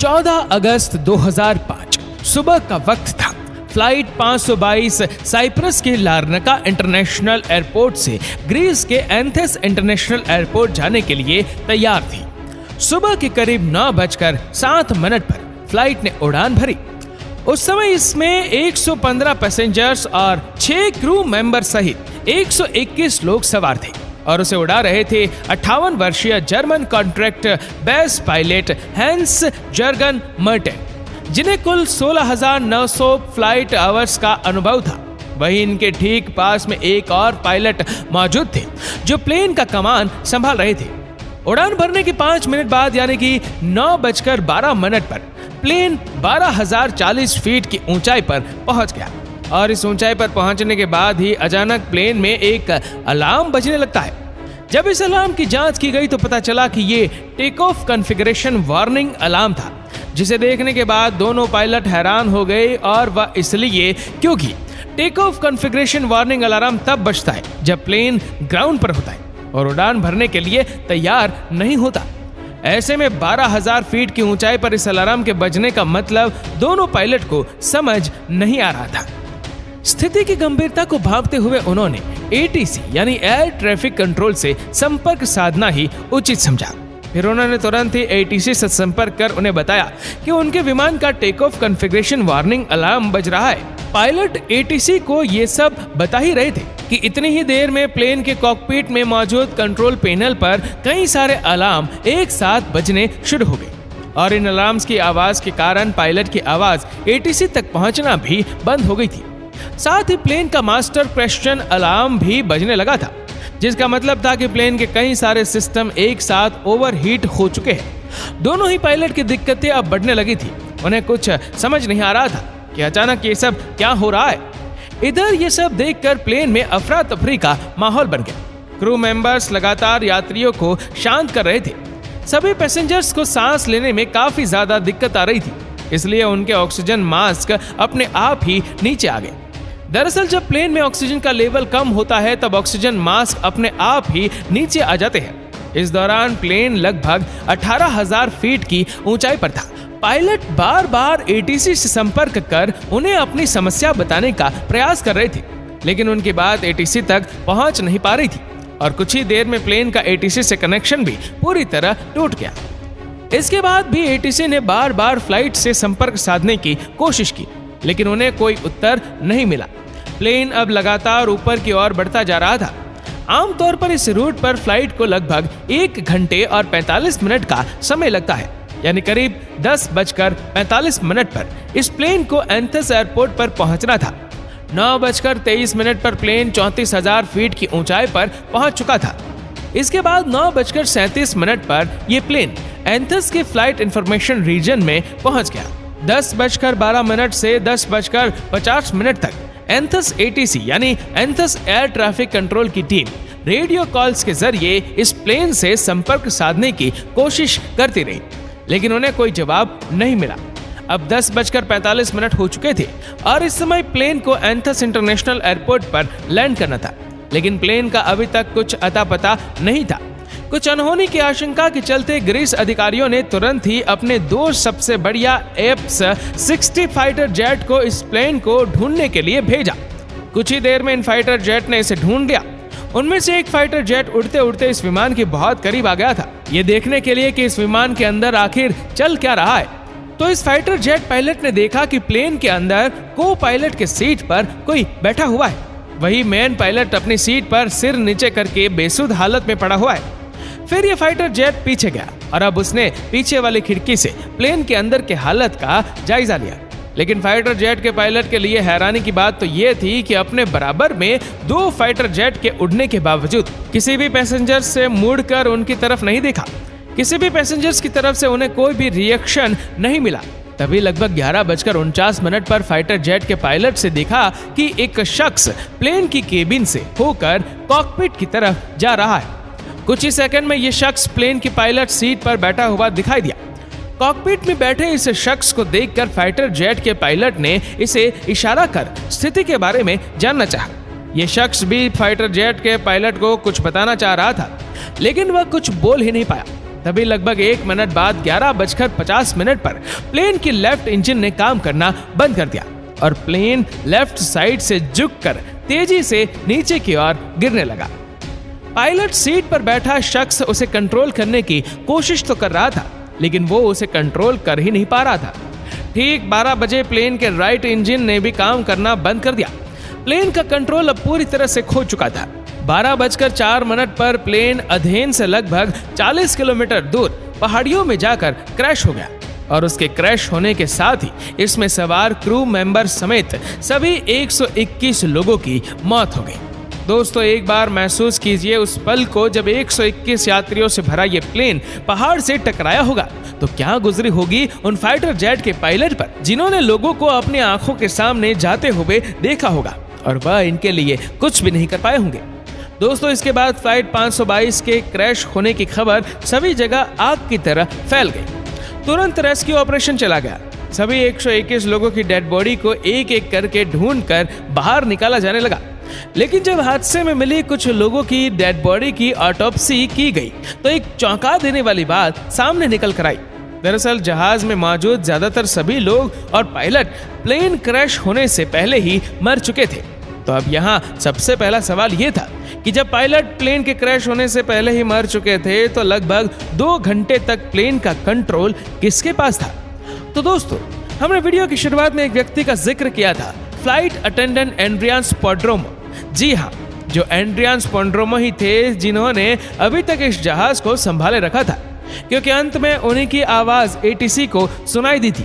14 अगस्त 2005 सुबह का वक्त था। फ्लाइट 522 साइप्रस के लार्नाका इंटरनेशनल एयरपोर्ट से ग्रीस के एथेंस इंटरनेशनल एयरपोर्ट जाने के लिए तैयार थी। सुबह के करीब 9:07 पर फ्लाइट ने उड़ान भरी। उस समय इसमें 115 पैसेंजर्स और 6 क्रू मेंबर सहित 121 लोग सवार थे और उसे उड़ा रहे थे 58 वर्षीय German contract base pilot Hans Jürgen Merten, जिन्हें कुल 16,900 फ्लाइट आवर्स का अनुभव था। वहीं इनके ठीक पास में एक और पायलट मौजूद थे जो प्लेन का कमान संभाल रहे थे। उड़ान भरने के 5 मिनट बाद यानी कि 9:12 पर प्लेन 12,040 फीट की ऊंचाई पर पहुंच गया और इस ऊंचाई पर पहुंचने के बाद ही अचानक प्लेन में एक अलार्म बजने लगता है। जब इस अलार्म की जांच की गई तो पता चला कि ये take off configuration warning alarm था, जिसे देखने के बाद दोनों पायलट हैरान हो गए और वह इसलिए क्योंकि take off configuration warning alarm तब बजता है जब प्लेन ग्राउंड पर होता है और उड़ान भरने के लिए तैयार नहीं होता। ऐसे में 12,000 फीट की ऊंचाई पर इस अलार्म के बजने का मतलब दोनों पायलट को समझ नहीं आ रहा था। स्थिति की गंभीरता को भांपते हुए उन्होंने एटीसी यानी एयर ट्रैफिक कंट्रोल से संपर्क साधना ही उचित समझा। फिर उन्होंने तुरंत ही एटीसी से संपर्क कर उन्हें बताया कि उनके विमान का take off configuration warning alarm बज रहा है। पायलट एटीसी को ये सब बता ही रहे थे कि इतनी ही देर में प्लेन के कॉकपिट में मौजूद कंट्रोल पैनल पर कई सारे अलार्म एक साथ बजने शुरू हो गए और इन अलार्म्स की आवाज के कारण पायलट की आवाज एटीसी तक पहुंचना भी बंद हो गई थी। साथ ही प्लेन का मास्टर क्वेश्चन अलार्म भी बजने लगा था, जिसका मतलब था कि प्लेन के कई सारे सिस्टम एक साथ ओवरहीट हो चुके हैं। दोनों ही पायलट की दिक्कतें अब बढ़ने लगी थी। उन्हें कुछ समझ नहीं आ रहा था कि अचानक ये सब क्या हो रहा है। इधर ये सब देखकर प्लेन में अफरा तफरी का माहौल बन गया। क्रू मेंबर्स लगातार यात्रियों को शांत कर रहे थे। सभी पैसेंजर्स को सांस लेने में काफी ज्यादा दिक्कत आ रही थी, इसलिए उनके ऑक्सीजन मास्क अपने आप ही नीचे आ गए। दरअसल जब प्लेन में ऑक्सीजन का लेवल कम होता है तब ऑक्सीजन मास्क अपने आप ही नीचे आ जाते हैं। इस दौरान प्लेन लगभग 18,000 फीट की ऊंचाई पर था। पायलट बार बार एटीसी से संपर्क कर उन्हें अपनी समस्या बताने का प्रयास कर रहे थे, लेकिन उनकी बात एटीसी तक पहुंच नहीं पा रही थी और कुछ ही देर में प्लेन का एटीसी से कनेक्शन भी पूरी तरह टूट गया। इसके बाद भी एटीसी ने बार बार फ्लाइट से संपर्क साधने की कोशिश की, लेकिन उन्हें कोई उत्तर नहीं मिला। प्लेन अब लगातार ऊपर की ओर बढ़ता जा रहा था। आमतौर पर इस रूट पर फ्लाइट को लगभग 1 घंटे और 45 मिनट का समय लगता है, यानी करीब 10:45 पर इस प्लेन को एथेंस एयरपोर्ट पर पहुंचना था। 9:23 पर प्लेन 34,000 फीट की ऊंचाई पर पहुंच चुका था। इसके बाद 9:37 पर यह प्लेन एथेंस के फ्लाइट इंफॉर्मेशन रीजन में पहुंच गया। 10:12 से 10:50 तक एथेंस एटीसी यानी एथेंस एयर ट्रैफिक कंट्रोल की टीम रेडियो कॉल्स के जरिए इस प्लेन से संपर्क साधने की कोशिश करती रही, लेकिन उन्हें कोई जवाब नहीं मिला। अब 10:45 हो चुके थे और इस समय प्लेन को एथेंस इंटरनेशनल एयरपोर्ट पर लैंड करना था, लेकिन प्लेन का अभी तक कुछ अता पता नहीं था। कुछ अनहोनी की आशंका के चलते ग्रीस अधिकारियों ने तुरंत ही अपने 2 सबसे बढ़िया F-60 फाइटर जेट को इस प्लेन को ढूंढने के लिए भेजा। कुछ ही देर में इन फाइटर जेट ने इसे ढूंढ लिया। उनमें से एक फाइटर जेट उड़ते उड़ते इस विमान के बहुत करीब आ गया था, ये देखने के लिए कि इस विमान के अंदर आखिर चल क्या रहा है। तो इस फाइटर जेट पायलट ने देखा कि प्लेन के अंदर को पायलट के सीट पर कोई बैठा हुआ है। वही मेन पायलट अपनी सीट पर सिर नीचे करके बेसुध हालत में पड़ा हुआ है। फिर ये फाइटर जेट पीछे गया और अब उसने पीछे वाली खिड़की से प्लेन के अंदर के हालत का जायजा लिया। लेकिन फाइटर जेट के पायलट के लिए हैरानी की बात तो ये थी कि अपने बराबर में 2 फाइटर जेट के उड़ने के बावजूद किसी भी पैसेंजर से मुड़कर उनकी तरफ नहीं देखा। किसी भी पैसेंजर्स की तरफ से उन्हें कोई भी रिएक्शन नहीं मिला। तभी लगभग 11:49 पर फाइटर जेट के पायलट से देखा कि एक शख्स प्लेन की केबिन से होकर कॉकपिट की तरफ जा रहा है। कुछ ही सेकंड में यह शख्स प्लेन की पायलट सीट पर बैठा हुआ दिखाई दिया। कॉकपिट में बैठे इस शख्स को देखकर फाइटर जेट के पायलट ने इसे इशारा कर स्थिति के बारे में जानना चाहा। यह शख्स भी फाइटर जेट के पायलट को कुछ बताना चाह रहा था, लेकिन वह कुछ बोल ही नहीं पाया। तभी लगभग 1 मिनट बाद 11:50 पर प्लेन की लेफ्ट इंजन ने काम करना बंद कर दिया और प्लेन लेफ्ट साइड से झुककर तेजी से नीचे की ओर गिरने लगा। पायलट सीट पर बैठा शख्स उसे कंट्रोल करने की कोशिश तो कर रहा था, लेकिन वो उसे कंट्रोल कर ही नहीं पा रहा था। ठीक 12 बजे प्लेन के राइट इंजन ने भी काम करना बंद कर दिया। प्लेन का कंट्रोल अब पूरी तरह से खो चुका था। 12:04 पर प्लेन अधेन से लगभग 40 किलोमीटर दूर पहाड़ियों में जाकर क्रैश हो गया और उसके क्रैश होने के साथ ही इसमें सवार क्रू मेंबर समेत सभी 121 लोगों की मौत हो गई। दोस्तों, एक बार महसूस कीजिए उस पल को जब 121 यात्रियों से भरा ये प्लेन पहाड़ से टकराया होगा तो क्या गुजरी होगी उन फाइटर जेट के पायलट पर, जिन्होंने लोगों को अपनी आंखों के सामने जाते हुए देखा होगा और वह इनके लिए कुछ भी नहीं कर पाए होंगे। दोस्तों, इसके बाद फ्लाइट 522 के क्रैश होने की खबर सभी जगह आग की तरह फैल गई। तुरंत रेस्क्यू ऑपरेशन चला गया। सभी 121 लोगों की डेड बॉडी को एक एक करके ढूंढकर बाहर निकाला जाने लगा। लेकिन जब हादसे में मिली कुछ लोगों की डेड बॉडी की ऑटोप्सी की गई तो एक चौंका देने वाली बात सामने निकल कर आई। दरअसल जहाज में मौजूद ज्यादातर सभी लोग और पायलट प्लेन क्रैश होने से पहले ही मर चुके थे। तो अब यहाँ सबसे पहला सवाल ये था कि जब पायलट प्लेन के क्रैश होने से पहले ही मर चुके थे तो लगभग 2 घंटे तक प्लेन का कंट्रोल किसके पास था? तो दोस्तों, हमने वीडियो की शुरुआत में एक व्यक्ति का जिक्र किया था, फ्लाइट अटेंडेंट एंड्रियान स्क्वाड्रोमो। जी हाँ, जो एंड्रियान स्क्वाड्रोमो ही थे जिन्होंने अभी तक इस जहाज को संभाले रखा था, क्योंकि अंत में उन्हीं की आवाज एटीसी को सुनाई दी थी।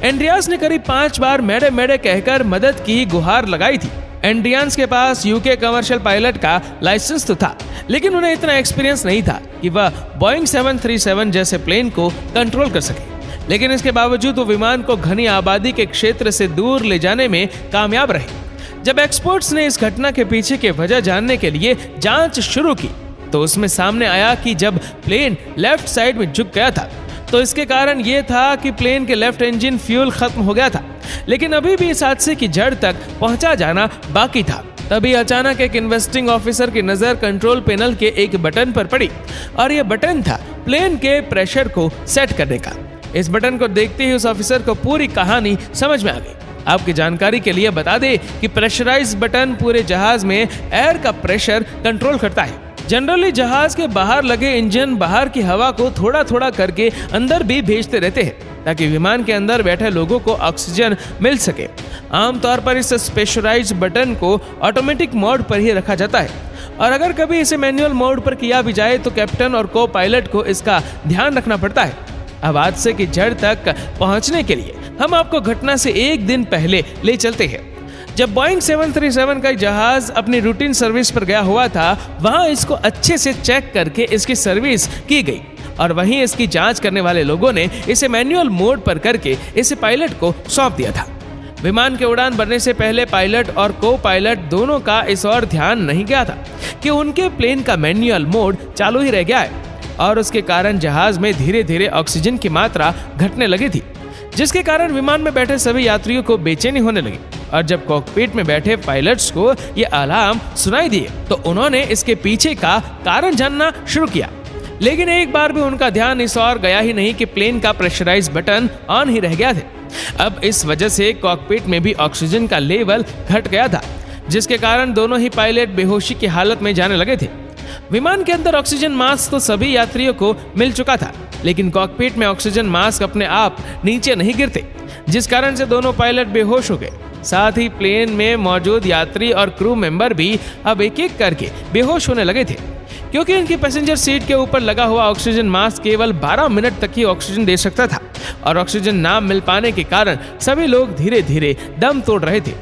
एंड्रियास ने करीब 5 बार मेडे मेडे कहकर मदद की गुहार लगाई थी। एंड्रियान्स के पास यूके कमर्शियल पायलट का लाइसेंस तो था, लेकिन उन्हें इतना एक्सपीरियंस नहीं था कि वह बोइंग 737 जैसे प्लेन को कंट्रोल कर सके। लेकिन इसके बावजूद वो विमान को घनी आबादी के क्षेत्र से दूर ले जाने में कामयाब रहे। जब एक्सपर्ट्स ने इस घटना के पीछे की वजह जानने के लिए जांच शुरू की तो उसमें सामने आया कि जब प्लेन लेफ्ट साइड में झुक गया था तो इसके कारण ये था कि प्लेन के लेफ्ट इंजन फ्यूल खत्म हो गया था, लेकिन अभी भी इस हादसे की जड़ तक पहुंचा जाना बाकी था। तभी अचानक एक इन्वेस्टिंग ऑफिसर की नजर कंट्रोल पैनल के एक बटन पर पड़ी और यह बटन था प्लेन के प्रेशर को सेट करने का। इस बटन को देखते ही उस ऑफिसर को पूरी कहानी समझ में आ गई। आपकी जानकारी के लिए बता दें कि प्रेशराइज बटन पूरे जहाज में एयर का प्रेशर कंट्रोल करता है। जनरली जहाज के बाहर लगे इंजन बाहर की हवा को थोड़ा थोड़ा करके अंदर भी भेजते रहते हैं ताकि विमान के अंदर बैठे लोगों को ऑक्सीजन मिल सके। आमतौर पर इस प्रेशराइज बटन को ऑटोमेटिक मोड पर ही रखा जाता है और अगर कभी इसे मैनुअल मोड पर किया भी जाए तो कैप्टन और को पायलट को इसका ध्यान रखना पड़ता है। अब हादसे की जड़ तक पहुंचने के लिए हम आपको घटना से एक दिन पहले ले चलते हैं। जब बोइंग 737 का जहाज अपनी रूटीन सर्विस पर गया हुआ था, वहां इसको अच्छे से चेक करके इसकी सर्विस की गई और वहीं इसकी जांच करने वाले लोगों ने इसे मैनुअल मोड पर करके इसे पायलट को सौंप दिया था। विमान के उड़ान भरने से पहले पायलट और को पायलट दोनों का इस ओर ध्यान नहीं गया था कि उनके प्लेन का मैनुअल मोड चालू ही रह गया है और उसके कारण जहाज में धीरे धीरे ऑक्सीजन की मात्रा घटने लगी थी, जिसके कारण विमान में बैठे सभी यात्रियों को बेचैनी होने लगी और जब कॉकपिट में बैठे पायलट्स को ये अलार्म सुनाई दिए तो उन्होंने इसके पीछे का कारण जानना शुरू किया। लेकिन एक बार भी उनका ध्यान इस ओर गया ही नहीं कि प्लेन का प्रेशराइज बटन ऑन ही रह गया था। अब इस वजह से कॉकपिट में भी ऑक्सीजन का लेवल घट गया था, जिसके कारण दोनों ही पायलट बेहोशी की हालत में जाने लगे थे। विमान के अंदर ऑक्सीजन मास्क तो सभी यात्रियों को मिल चुका था, लेकिन कॉकपिट में ऑक्सीजन मास्क अपने आप नीचे नहीं गिरते, जिस कारण से दोनों पायलट बेहोश हो गए। साथ ही प्लेन में मौजूद यात्री और क्रू मेंबर भी अब एक एक करके बेहोश होने लगे थे, क्योंकि इनकी पैसेंजर सीट के ऊपर लगा हुआ ऑक्सीजन मास्क केवल 12 मिनट तक ही ऑक्सीजन दे सकता था और ऑक्सीजन ना मिल पाने के कारण सभी लोग धीरे धीरे दम तोड़ रहे थे।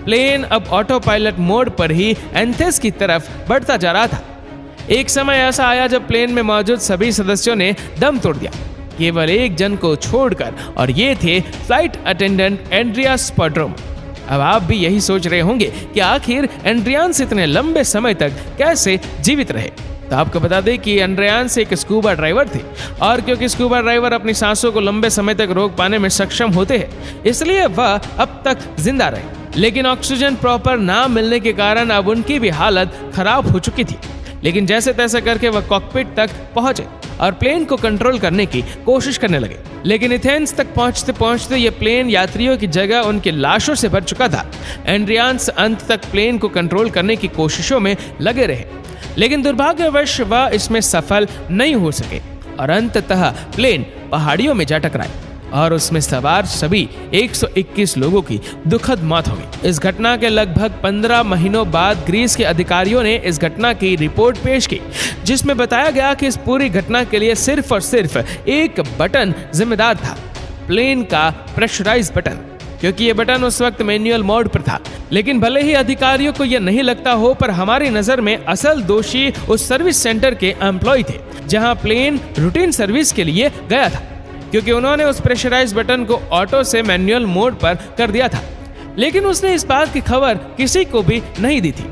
प्लेन अब ऑटो पायलट मोड पर ही एंथेस की तरफ बढ़ता जा रहा था। एक समय ऐसा आया जब प्लेन में मौजूद सभी सदस्यों ने दम तोड़ दिया, केवल एक जन को छोड़कर, और ये थे फ्लाइट अटेंडेंट एंड्रियास स्क्वाड्रोमो। अब आप भी यही सोच रहे होंगे कि आखिर एंड्रियान्स इतने लंबे समय तक कैसे जीवित रहे। तो आपको बता दें कि एंड्रियान्स एक स्कूबा ड्राइवर थे और क्योंकि स्कूबा ड्राइवर अपनी सांसों को लंबे समय तक रोक पाने में सक्षम होते हैं, इसलिए वह अब तक जिंदा रहे। लेकिन ऑक्सीजन प्रॉपर ना मिलने के कारण अब उनकी भी हालत खराब हो चुकी थी। लेकिन जैसे तैसे करके वह कॉकपिट तक पहुंचे और प्लेन को कंट्रोल करने की कोशिश करने लगे। लेकिन एथेंस तक पहुंचते पहुंचते ये प्लेन यात्रियों की जगह उनके लाशों से भर चुका था। एड्रियानस अंत तक प्लेन को कंट्रोल करने की कोशिशों में लगे रहे, लेकिन दुर्भाग्यवश वह इसमें सफल नहीं हो सके और अंततः प्लेन पहाड़ियों में जा टकराए और उसमें सवार सभी 121 लोगों की दुखद मौत हो गई। इस घटना के लगभग 15 महीनों बाद ग्रीस के अधिकारियों ने इस घटना की रिपोर्ट पेश की, जिसमें बताया गया कि इस पूरी घटना के लिए सिर्फ और सिर्फ एक बटन जिम्मेदार था, प्लेन का प्रेशराइज बटन, क्योंकि ये बटन उस वक्त मैनुअल मोड पर था। लेकिन भले ही अधिकारियों को यह नहीं लगता हो, पर हमारी नजर में असल दोषी उस सर्विस सेंटर के एम्प्लॉय थे जहां प्लेन रूटीन सर्विस के लिए गया था, क्योंकि उन्होंने उस प्रेशराइज बटन को ऑटो से मैनुअल मोड पर कर दिया था। लेकिन उसने इस बात की खबर किसी को भी नहीं दी थी।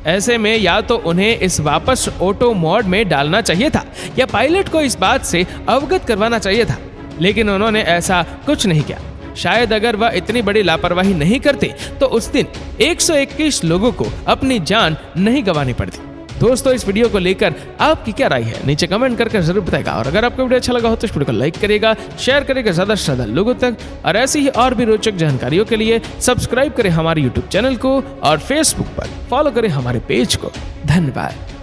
ऐसे में या तो उन्हें इस वापस ऑटो मोड में डालना चाहिए था या पायलट को इस बात से अवगत करवाना चाहिए था, लेकिन उन्होंने ऐसा कुछ नहीं किया। शायद अगर वह इतनी बड़ी लापरवाही नहीं करते तो उस दिन 121 लोगों को अपनी जान नहीं गंवानी पड़ती। दोस्तों, इस वीडियो को लेकर आपकी क्या राय है, नीचे कमेंट करके जरूर बताएगा। और अगर आपको वीडियो अच्छा लगा हो तो इस वीडियो को लाइक करेगा, शेयर करेगा ज्यादा से ज्यादा लोगों तक, और ऐसी ही और भी रोचक जानकारियों के लिए सब्सक्राइब करें हमारे यूट्यूब चैनल को और फेसबुक पर फॉलो करें हमारे पेज को। धन्यवाद।